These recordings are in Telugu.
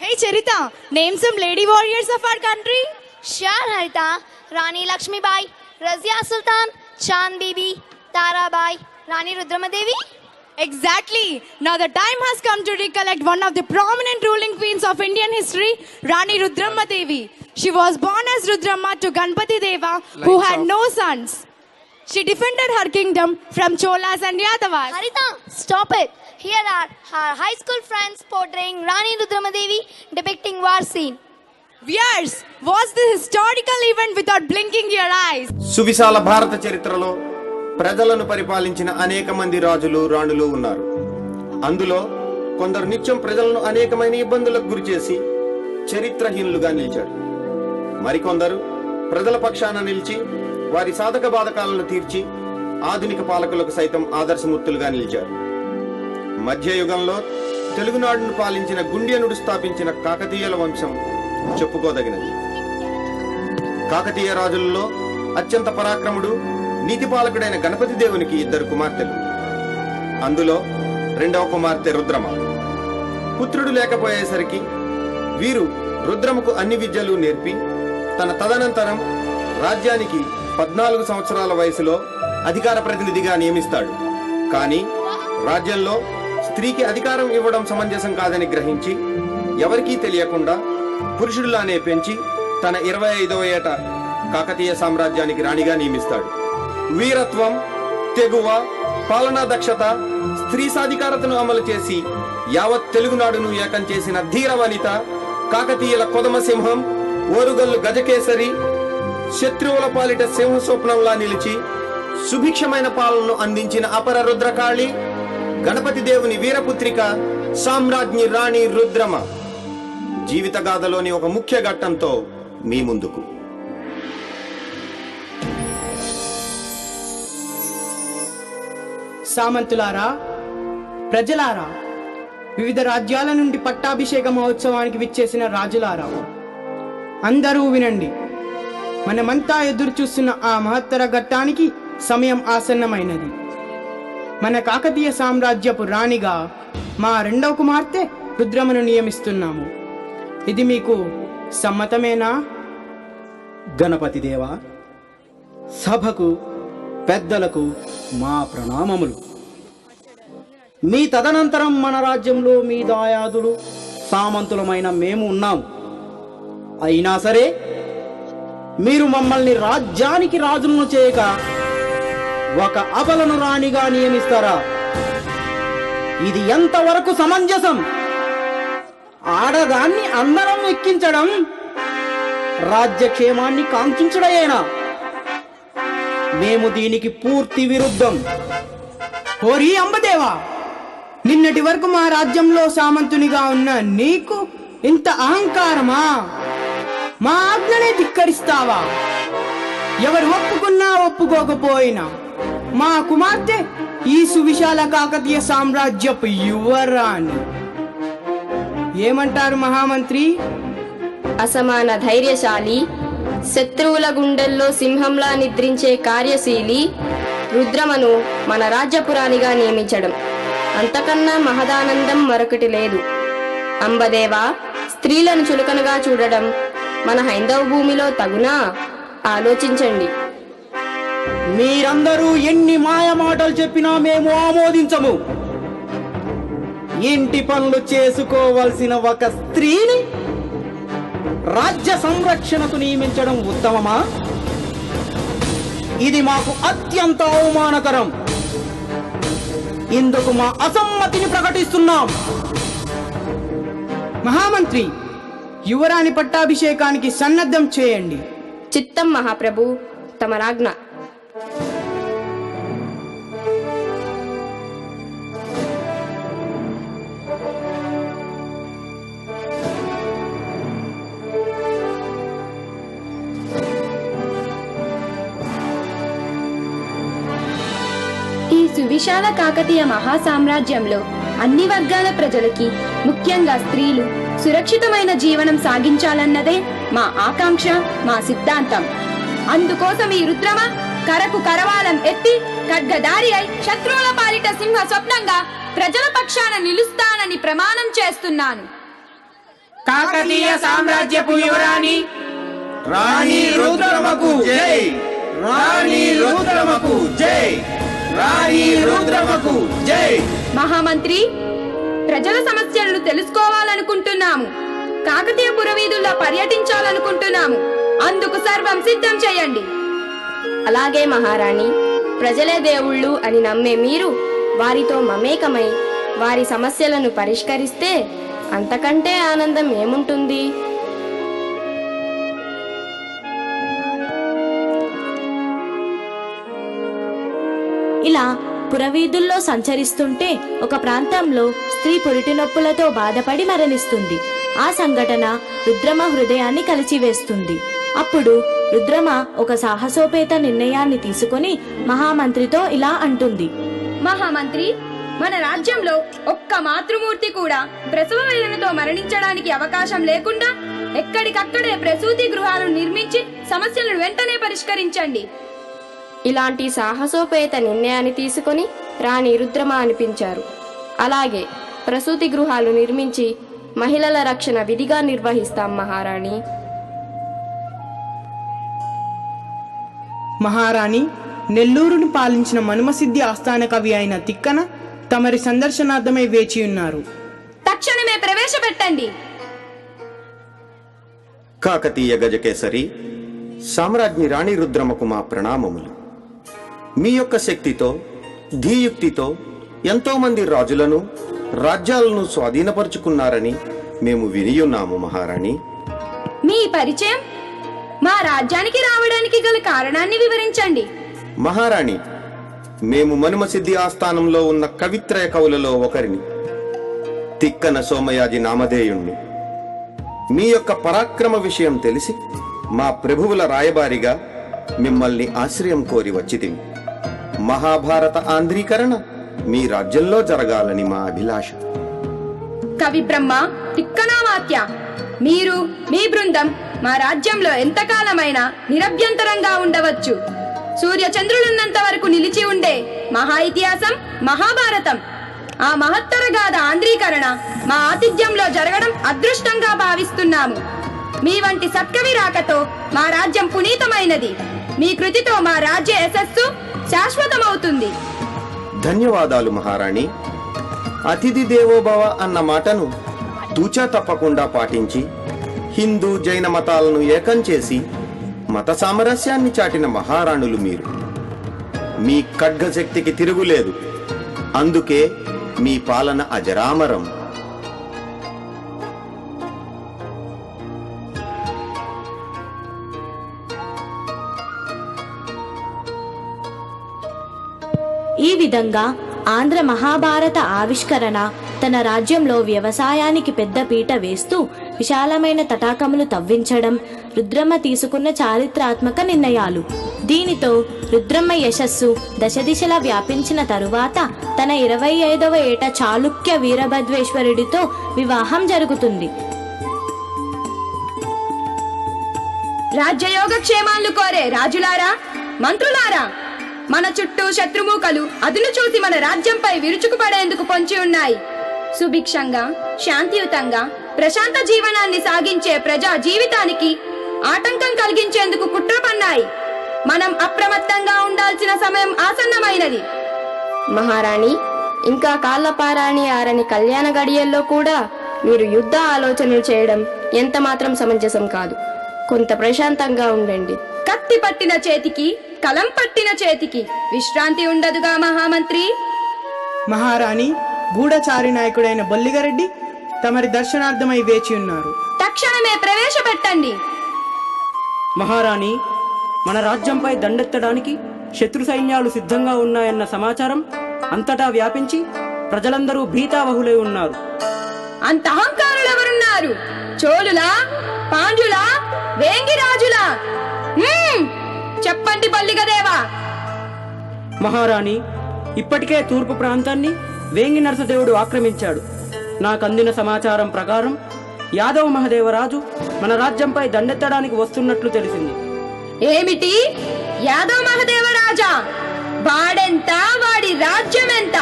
Hey Charita, name some lady warriors of our country. Sure, Harita. Rani Lakshmi Bai, Razia Sultan, Chand Bibi, Tara Bai, Rani Rudramadevi. Exactly. Now the time has come to recollect one of the prominent ruling queens of Indian history, Rani Rudramadevi. She was born as Rudrama to Ganpati Deva, who had no sons. She defended her kingdom from Cholas and Yadavas. Harita, stop it. Here are her high school friends portraying Rani Rudramadevi depicting war scene. Viewers, watch this historical event without blinking your eyes. సువిశాల భారత చరిత్రలో ప్రజలను పరిపాలించిన అనేక మంది రాజులు రాణులు ఉన్నారు. అందులో కొందరు నిత్యం ప్రజలను అనేకమైన ఇబ్బందులకు గురిచేసి చరిత్రహీనులుగా నిలిచారు. మరికొందరు ప్రజల పక్షాన నిలిచి వారి సాధక బాధకాలను తీర్చి ఆధునిక పాలకులకు సైతం ఆదర్శమూర్తులుగా నిలిచారు. మధ్యయుగంలో తెలుగునాడును పాలించిన గుండ్యనుడు స్థాపించిన కాకతీయుల వంశం చెప్పుకోదగినది. కాకతీయ రాజులలో అత్యంత పరాక్రముడు నీతిపాలకుడైన గణపతి దేవునికి 2 కుమార్తెలు. అందులో రెండవ కుమార్తె రుద్రమ. పుత్రుడు లేకపోయేసరికి వీరు రుద్రమకు అన్ని విద్యలు నేర్పి తన తదనంతరం రాజ్యానికి 14 సంవత్సరాల వయసులో అధికార ప్రతినిధిగా నియమిస్తాడు. కానీ రాజ్యంలో స్త్రీకి అధికారం ఇవ్వడం సమంజసం కాదని గ్రహించి ఎవరికీ తెలియకుండా పురుషుడిలానే పెంచి తన 25వ ఏట కాకతీయ సామ్రాజ్యానికి రాణిగా నియమిస్తాడు. వీరత్వం, తెగువ, పాలనా దక్షత, స్త్రీ సాధికారతను అమలు చేసి యావత్ తెలుగునాడును ఏకం చేసిన ధీర వనిత, కాకతీయుల కొదమ సింహం, ఓరుగల్లు గజకేసరి, శత్రువుల పాలిట సింహ స్వప్నంలా నిలిచి సుభిక్షమైన పాలనను అందించిన అపర రుద్రకాళి, గణపతి దేవుని వీరపుత్రిక సామ్రాజ్ఞి రాణి రుద్రమ జీవితగాథలోని ఒక ముఖ్య ఘట్టంతో మీ ముందుకు. సామంతులారా, ప్రజలారా, వివిధ రాజ్యాల నుండి పట్టాభిషేక మహోత్సవానికి విచ్చేసిన రాజులారా, అందరూ వినండి. మనమంతా ఎదురు చూస్తున్న ఆ మహత్తర ఘట్టానికి సమయం ఆసన్నమైనది. మన కాకతీయ సామ్రాజ్యపు రాణిగా మా రెండవ కుమార్తె రుద్రమను నియమిస్తున్నాము. ఇది మీకు సమ్మతమేనా? గణపతి దేవా, సభకు పెద్దలకు మా ప్రణామములు. మీ తదనంతరం మన రాజ్యంలో మీ దాయాదులు సామంతులమైన మేము ఉన్నాము. అయినా సరే మీరు మమ్మల్ని రాజ్యానికి రాజులను చేయక ఒక అబలను రాణిగా నియమిస్తారా? ఇది ఎంతవరకు సమంజసం? ఆడదాన్ని అందరం ఎక్కించడం రాజ్యక్షేమాన్ని కాంక్షించడమేనా? మేము దీనికి పూర్తి విరుద్ధం. ఓరి అంబదేవా, నిన్నటి వరకు మా రాజ్యంలో సామంతునిగా ఉన్న నీకు ఇంత అహంకారమా? మా ఆజ్ఞనే ధిక్కరిస్తావా? ఎవరు ఒప్పుకున్నా ఒప్పుకోకపోయినా మా కుమార్తె ఈ సువిశాల కాకతీయ సామ్రాజ్యపు యువరాణి. ఏమంటారు మహామంత్రి? అసమాన ధైర్యశాలి, శత్రువుల గుండెల్లో సింహంలా నిద్రించే కార్యశీలి రుద్రమను మన రాజ్యపురాణిగా నియమించడం అంతకన్నా మహదానందం మరొకటి లేదు. అంబదేవా, స్త్రీలను చులకనగా చూడడం మన హైందవ భూమిలో తగునా? ఆలోచించండి. మీరందరూ ఎన్ని మాయ మాటలు చెప్పినా మేము ఆమోదించము. ఇంటి పనులు చేసుకోవలసిన ఒక స్త్రీని రాజ్య సంరక్షణకు నియమించడం ఉత్తమమా? ఇది మాకు అత్యంత అవమానకరం. ఇందుకు మా అసమ్మతిని ప్రకటిస్తున్నాం. మహామంత్రి, యువరాణి పట్టాభిషేకానికి సన్నద్ధం చేయండి. చిత్తం మహాప్రభు, తమరాజ్ఞ. ఈ సువిశాల కాకతీయ మహాసామ్రాజ్యంలో అన్ని వర్గాల ప్రజలకి, ముఖ్యంగా స్త్రీలు సురక్షితమైన జీవనం సాగించాలన్నదే మా ఆకాంక్ష, మా సిద్ధాంతం. అందుకోసం ఈ రుద్రమ కరకు కరవాలం ఎత్తి ఖడ్గదారి అయి శత్రువుల పాలిట సింహ స్వప్నంగా ప్రజల పక్షాన నిలుస్తానని ప్రమాణం చేస్తున్నాను. కాకతీయ సామ్రాజ్యపు యువరాణి రాణి రుద్రమకు జై! రాణి రుద్రమకు జై! రాణి రుద్రమకు జై! మహామంత్రి, ప్రజల సమస్యలను తెలుసుకోవాలనుకుంటున్నాము. కాకతీయ పురవీధుల్లో పర్యటించాలనుకుంటున్నాము. అందుకు సర్వం సిద్ధం చేయండి. అలాగే మహారాణి, ప్రజలే దేవుళ్ళు అని నమ్మే మీరు వారితో మమేకమై వారి సమస్యలను పరిష్కరిస్తే అంతకంటే ఆనందం ఏముంటుంది? ఇలా పురవీధుల్లో సంచరిస్తుంటే ఒక ప్రాంతంలో స్త్రీ పురిటి నొప్పులతో బాధపడి మరణిస్తుంది. ఆ సంఘటన రుద్రమ హృదయాన్ని కలిచివేస్తుంది. అప్పుడు రుద్రమ ఒక సాహసోపేత నిర్ణయాన్ని తీసుకొని మహామంత్రితో ఇలా అంటుంది. మహామంత్రి, మన రాజ్యంలో ఒక్క మాతృమూర్తి కూడా ప్రసవ వేదనతో మరణించడానికి అవకాశం లేకుండా ఎక్కడికక్కడే ప్రసూతి గృహాలను నిర్మించి సమస్యలను వెంటనే పరిష్కరించండి. ఇలాంటి సాహసోపేత నిర్ణయాన్ని తీసుకొని రాణి రుద్రమ అనిపించారు. అలాగే ప్రసూతి గృహాలు నిర్మించి మహిళల రక్షణ విధిగా నిర్వహిస్తాం మహారాణి. మహారాణి, నెల్లూరును పాలించిన మనుమసిద్ధి ఆస్థాన కవి అయిన తిక్కన తమరి సందర్శనార్థమై వేచి ఉన్నారు. తక్షణమే ప్రవేశపెట్టండి. కాకతీయ గజకేసరి, సామ్రాజ్ఞి రాణి రుద్రమకు మా ప్రణామములు. మీ యొక్క శక్తితో, ధీయుక్తితో ఎంతో మంది రాజులను, రాజ్యాలను స్వాధీనపరుచుకున్నారని మేము వినియున్నాము మహారాణి. మీ పరిచయం, మా రాజ్యానికి రావడానికి గల కారణాన్ని వివరించండి. మహారాణి, మేము మనుమసిద్ధి ఆస్థానంలో ఉన్న కవిత్రయ కవులలో ఒకరిని, తిక్కన సోమయాజి నామధేయుణ్ణి. మీ యొక్క పరాక్రమ విషయం తెలిసి మా ప్రభువుల రాయబారిగా మిమ్మల్ని ఆశ్రయం కోరి వచ్చితిమి. మహాభారత ఆంధ్రీకరణ మీ రాజ్యంలో జరగాలని మా అభిలాష. కవి బ్రహ్మ, తిక్కనామాత్య, మీరు మీ బృందం మా రాజ్యంలో ఎంతకాలమైనా నిరభ్యంతరంగా ఉండవచ్చు. సూర్య చంద్రులున్నంత వరకు నిలిచి ఉండే మహా ఇతిహాసం మహాభారతం. ఆ మహత్తర గాథ ఆంధ్రీకరణ మా ఆతిథ్యంలో జరగడం అదృష్టంగా భావిస్తున్నాము. మీ వంటి సత్కవి రాకతో మా రాజ్యం పునీతమైనది. మీ కృతితో మా రాజ్య యశస్సు శాశ్వతమవుతుంది. ధన్యవాదాలు మహారాణి. అతిథి దేవోభవ అన్న మాటను తూచా తప్పకుండా పాటించి హిందూ జైన మతాలను ఏకం చేసి మత సామరస్యాన్ని చాటిన మహారాణులు మీరు. మీ ఖడ్గశక్తికి తిరుగులేదు. అందుకే మీ పాలన అజరామరం. ఈ విధంగా ఆంధ్ర మహాభారత ఆవిష్కరణ తన రాజ్యంలో వ్యవసాయానికి పెద్ద పీట వేస్తూ విశాలమైన తటాకములు తవ్వించడం రుద్రమ్మ తీసుకున్న చారిత్రాత్మక నిర్ణయాలు. దీనితో రుద్రమ్మ యశస్సు దశదిశలా వ్యాపించిన తరువాత తన 25వ ఏట చాళుక్య వీరభద్రేశ్వరుడితో వివాహం జరుగుతుంది. రాజ్యయోగ క్షేమాలు కోరే రాజులారా, మంత్రులారా, మన చుట్టూ శత్రుమూకలు అదును చూసి మన రాజ్యంపై విరుచుకుపడేందుకు పొంచి ఉన్నాయి. సుభిక్షంగా, శాంతియుతంగా, ప్రశాంత జీవనాన్ని సాగించే ప్రజా జీవితానికి ఆటంకం కలిగించేందుకు కుట్ర పన్నాయి. మనం అప్రమత్తంగా ఉండాల్సిన సమయం ఆసన్నమైనది. మహారాణి, ఇంకా కాళ్ళపారాణి ఆరని కళ్యాణ గడియల్లో కూడా మీరు యుద్ధ ఆలోచనలు చేయడం ఎంత మాత్రం సమంజసం కాదు. కొంత ప్రశాంతంగా ఉండండి. కత్తి పట్టిన చేతికి, కలం పట్టిన చేతికి విశ్రాంతి ఉండదుగా మహామంత్రి. మహారాణి, గూఢచారి నాయకుడైన బొల్లిగరెడ్డి తమరి దర్శనార్థమై వేచి ఉన్నారు. తక్షణమే ప్రవేశపెట్టండి. మహారాణి, మన రాజ్యంపై దండెత్తడానికి శత్రు సైన్యాలు సిద్ధంగా ఉన్నాయన్న సమాచారం అంతటా వ్యాపించి ప్రజలందరూ భీతావహులై ఉన్నారు. అంత అహంకారులెవరున్నారు? చోళులా, పాండ్యులా, వేంగిరాజులా? చెప్పండి బల్లిగదేవా. మహారాణి, ఇప్పటికే తూర్పు ప్రాంతాన్ని వేంగి నరసదేవుడు ఆక్రమించాడు. నాకు అందిన సమాచారం ప్రకారం యాదవ మహదేవరాజు మన రాజ్యంపై దండెత్తడానికి వస్తున్నట్లు తెలిసింది. ఏమిటి? యాదవ మహదేవరాజా? వాడెంత, వాడి రాజ్యం ఎంత?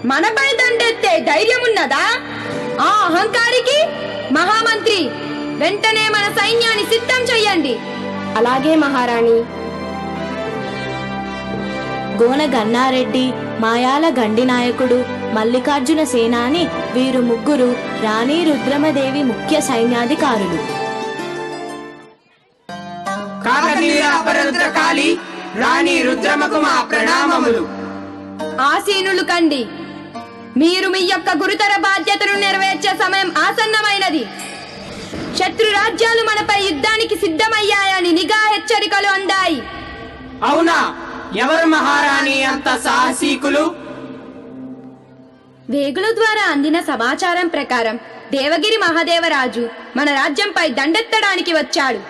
మనపై దండెత్తే ధైర్యం ఉన్నదా? ఆ అహంకారికి మహామంత్రి, వెంటనే మన సైన్యాన్ని సిద్ధం చెయ్యండి. అలాగే మహారాణి. గోన గన్నారెడ్డి, మాయాల గండి నాయకుడు, మల్లికార్జున సేనాని వీరు ముగ్గురు రాణి రుద్రమదేవి ముఖ్య సైన్యాధికారులు. కాకతీయ అపరరుద్రకాళి రాణి రుద్రమకు మా ప్రణామములు. ఆసీనులు కండి. మీరు మీ యొక్క గురుతర బాధ్యతను నెరవేర్చే సమయం ఆసన్నమైనది. శత్రు రాజ్యాలు మనపై యుద్ధానికి సిద్ధమయ్యాయని నిఘా హెచ్చరికలు అందాయి. అవునా? ఎవరు మహారాణి అంత సాహసీకులు? వేగుల ద్వారా అందిన సమాచారం ప్రకారం దేవగిరి మహాదేవరాజు మన రాజ్యంపై దండెత్తడానికి వచ్చాడు.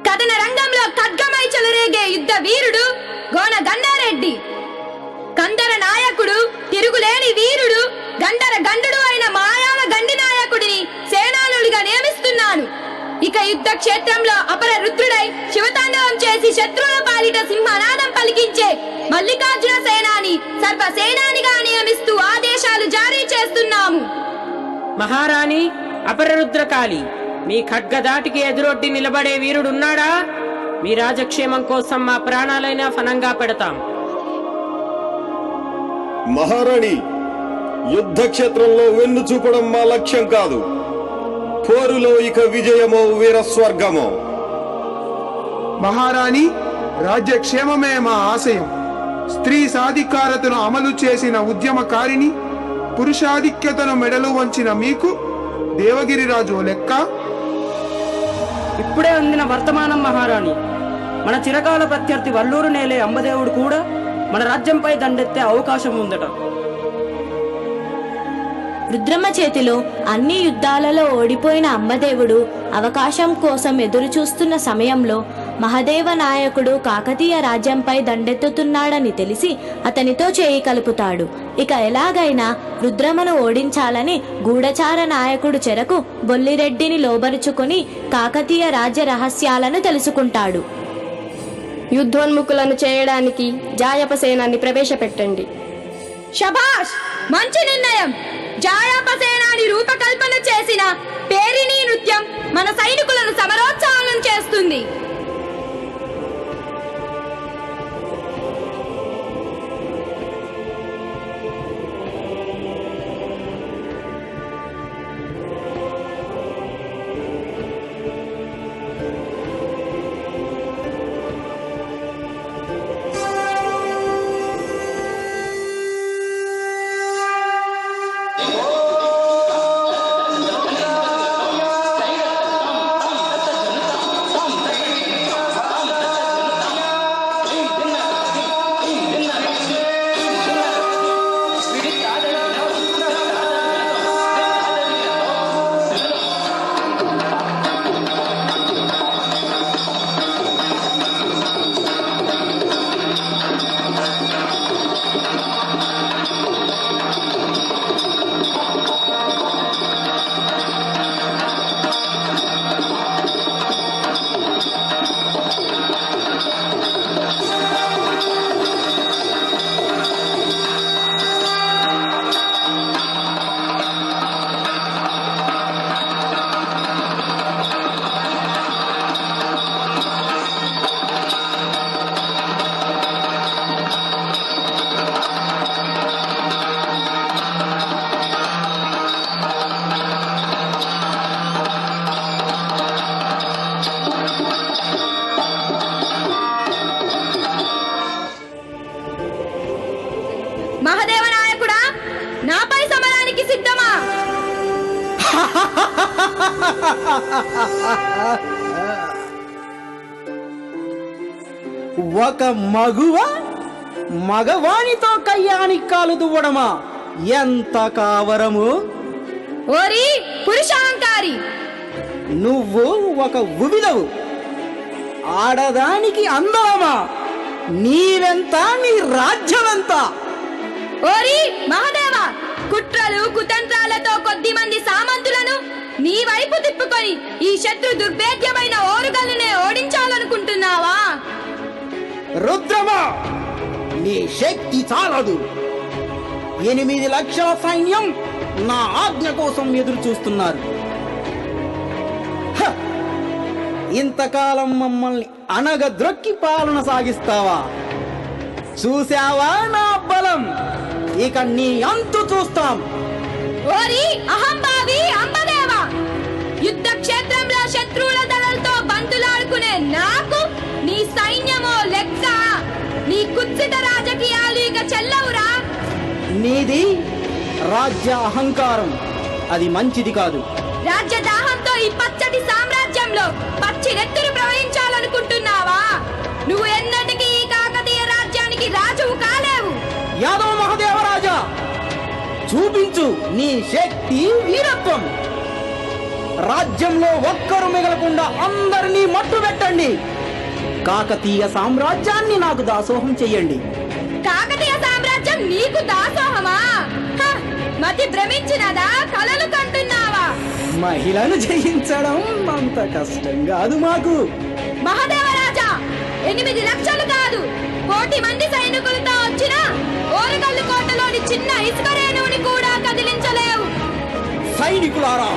కథన రంగంలో ఖడ్గమై చెలరేగే యుద్ధ వీరుడు గోన గన్నారెడ్డి, కందర నాయకుడు, తిరుగులేని వీరుడు, గండర గండుడు అయిన మాయాల గండి నాయకుడిని సేనానుడిగా నియమిస్తున్నాను. ఇక యుద్ధ క్షేత్రంలో అపర రుద్రుడై శివతాండవం చేసి శత్రువుల పాలిట సింహనాదం పలికించే మల్లికార్జున సేనాని సర్వసేనానిగా నియమిస్తూ ఆదేశాలు జారీ చేస్తున్నాము. మహారాణి అపరరుద్రకాళి, మీ ఖడ్గదాటికి ఎదురొడ్డి నిలబడే వీరుడున్నాడా? మీ రాజక్షేమం కోసం మా ప్రాణాలైనా ఫనంగా పెడతాం. మహారాణి, యుద్ధ క్షేత్రంలో వెన్ను చూపడం మా లక్ష్యం కాదు. పోరులో ఇక విజయమో వీరస్వర్గమో. మహారాణి, రాజ్యక్షేమమే మా ఆశయం. స్త్రీ సాధికారతను అమలు చేసిన ఉద్యమకారిని, పురుషాధిక్యతను మెడలు వంచిన మీకు దేవగిరిరాజు లెక్క. ఇప్పుడే అందిన వర్తమానం మహారాణి. మన చిరకాల ప్రత్యర్థి వల్లూరు నేలే అంబదేవుడు కూడా మన రాజ్యంపై దండెత్తే అవకాశం ఉందట. రుద్రమ చేతిలో అన్ని యుద్ధాలలో ఓడిపోయిన అంబదేవుడు అవకాశం కోసం ఎదురు చూస్తున్న సమయంలో మహదేవ నాయకుడు కాకతీయ రాజ్యంపై దండెత్తుతున్నాడని తెలిసి అతనితో చేయి కలుపుతాడు. ఇక ఎలాగైనా రుద్రమను ఓడించాలని గూఢచార నాయకుడు చెరకు బొల్లిరెడ్డిని లోబరుచుకుని కాకతీయ రాజ్య రహస్యాలను తెలుసుకుంటాడు. యుద్ధోన్ముఖులను చేయడానికి జాయప సేనాన్ని ప్రవేశపెట్టండి. శభాష్, మంచి నిర్ణయం. జాయాప సేనాని రూపకల్పన చేసిన పేరిణీ నృత్యం మన సైనికులను సమరోత్సాహం చేస్తుంది. మహదేవ నాయకుడా, నాపై సమరానికి సిద్ధమా? ఒక మగువ మగవానితో కయ్యానికి కాలు దువ్వడమా? ఎంత కావరము! ఓరి పురుషాహంకారి, నువ్వు ఒక ఉవిదవు, ఆడదానికి అందమా? నీవెంత, నీ రాజ్యమెంత? ఓరి మహదేవ, కుట్రలు కుతంత్రాలతో కొద్ది మంది సామంతులను నీ వైపు తిప్పుకొని ఈ శత్రు దుర్భేద్యమైన ఓరుగల్లునే ఓడించాలనుకుంటున్నావా? రుద్రమా, నీ శక్తి చాలదు. 8 లక్షల సైన్యం నా ఆజ్ఞ కోసం ఎదురు చూస్తున్నారు. హ! ఇంతకాలం మమ్మల్ని అనగద్రొక్కి పాలన సాగిస్తావా? చూసావా నా బలం? ఇక నీ అంతు చూస్తాం. ఓరి అహంభావి అంబదేవ, యుద్ధ క్షేత్రంలో శత్రువుల దళాలతో బంతులాడుకునే నాకు నీ సైన్యమో లెక్క. నీ కుత్సిత రాజకీయాలు ఇక చెల్లవురా. నీది రాజ్య అహంకారం, అది మంచిది కాదు. రాజ్య దాహంతో ఈ పచ్చటి సామ్రాజ్యంలో పచ్చి నెత్తురు ప్రవహించాలనుకుంటున్నావా? నువ్వు ఎన్నటికీ ఈ కాకతీయ రాజ్యానికి రాజువు కాలేవు. యాదవ మహాదేవరాజా, చూపించు నీ శక్తి, వీరత్వం. రాజ్యంలో ఒక్కరు మిగలకుండా అందరినీ మట్టు పెట్టండి. కాకతీయ సామ్రాజ్యాన్ని నాకు దాసోహం చెయ్యండి. కాకతీయ సామ్రాజ్యం నీకు దాసోహమా? హ! మతి భ్రమించినదా? కలలు కంటున్నావా? మహిళను జయించడం అంత కష్టం కాదు మాకు. మహాదేవరాజా, 8 లక్షలు కాదు, 1 కోటి మంది సైనికులతో వచ్చిన ఓరగల్లు కోటలోని చిన్న ఇసుక రేణువుని కూడా కదిలించలేవు. సైనికులారా,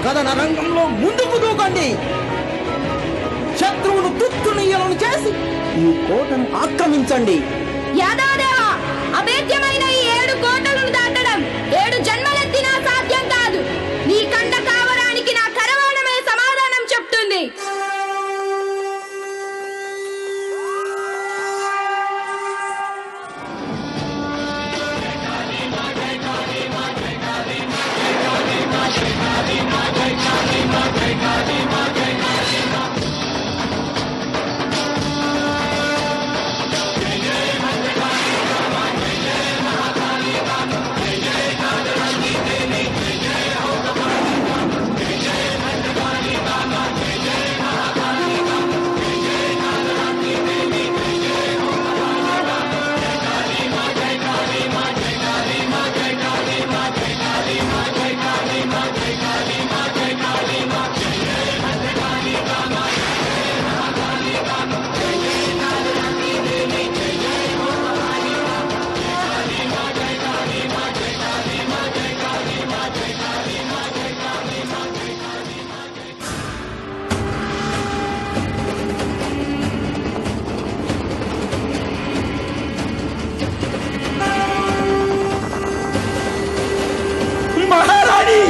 కథన రంగంలో ముందుకు దూకండి. శత్రువును తుత్తునియలను చేసి ఈ కోటను ఆక్రమించండి. యాదవదేవా, అభేద్యమైన ఈ 7 కోటలను దాటడం 7 జన్మలెత్తినా సాధ్యం కాదు. నీ కండ కావరానికి నా కరవాణమే సమాధానం చెప్తుంది. మహారాణి,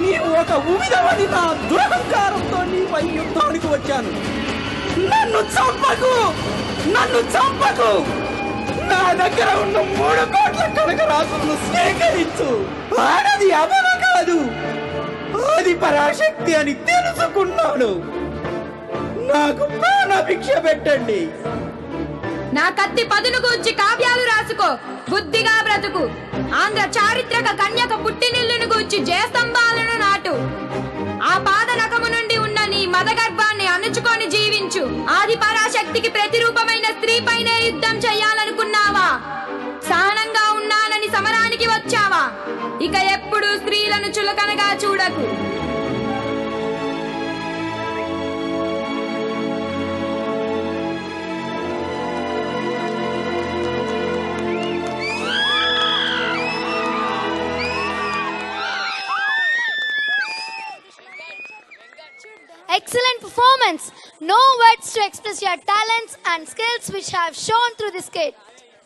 నీవు ఒక ఉమిదవని నా దురహంకారంతో నీపై యుద్ధానికి వచ్చాను. నన్ను చంపకు, నన్ను చంపకు. నా దగ్గర ఉన్న 3 కోట్ల కనకరాశులను సేకరించు. ఆడది అమర కాదు, అది పరాశక్తి అని తెలుసుకున్నాను. నాకు ప్రాణభిక్ష పెట్టండి. నా కత్తి పదును గూర్చి కావ్యాలు రాసుకో, బుద్ధిగా బ్రతుకు. ఆంధ్ర చారిత్రక కన్యక పుట్టినిల్లును గూర్చి జయస్తంభాలను నాటు. ఆ పాద నఖము నుండి ఉన్న నీ మదగర్భాన్ని అణుచుకొని జీవించు. ఆది పరాశక్తికి ప్రతిరూపమైన స్త్రీ పైనే యుద్ధం చెయ్యాలనుకున్నావా? సహనంగా ఉన్నానని సమరానికి వచ్చావా? ఇక ఎప్పుడు స్త్రీలను చులకనగా చూడకు. Excellent performance. No words to express your talents and skills which have shown through this skit.